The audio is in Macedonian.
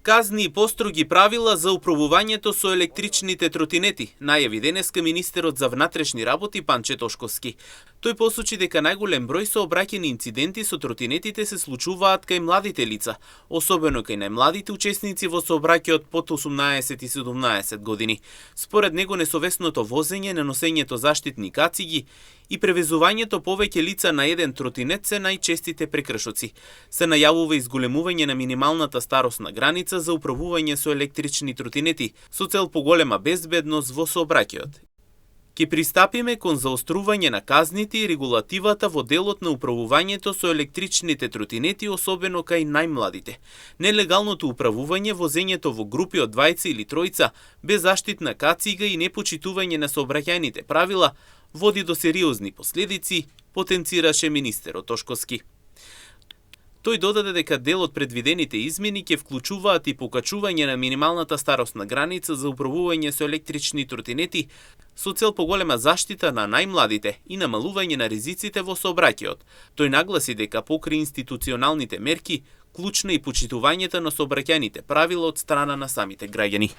Казни и построги правила за управувањето со електричните тротинети, најави денеска министерот за внатрешни работи Панче Тошковски. Тој посочи дека најголем број сообраќајни инциденти со тротинетите се случуваат кај младите лица, особено кај најмладите учесници во сообраќајот под 18 и 17 години. Според него несовесното возење, неносењето заштитни кациги и превезувањето повеќе лица на еден тротинет се најчестите прекршоци. Се најавува изголемување на минималната старосна граница за управување со електрични тротинети со цел поголема безбедност во сообраќајот. Ке пристапиме кон заострување на казните и регулативата во делот на управувањето со електричните тротинети, особено кај најмладите. Нелегалното управување, возењето во групи од двајца или тројца, без заштитна кацига и непочитување на сообраќајните правила води до сериозни последици, потенцираше министерот Тошковски. Тој додаде дека дел од предвидените измени ќе вклучуваат и покачување на минималната старосна граница за управување со електрични тротинети со цел поголема заштита на најмладите и намалување на ризиците во сообраќајот. Тој нагласи дека покрај институционалните мерки, клучна и почитувањето на сообраќајните правила од страна на самите граѓани.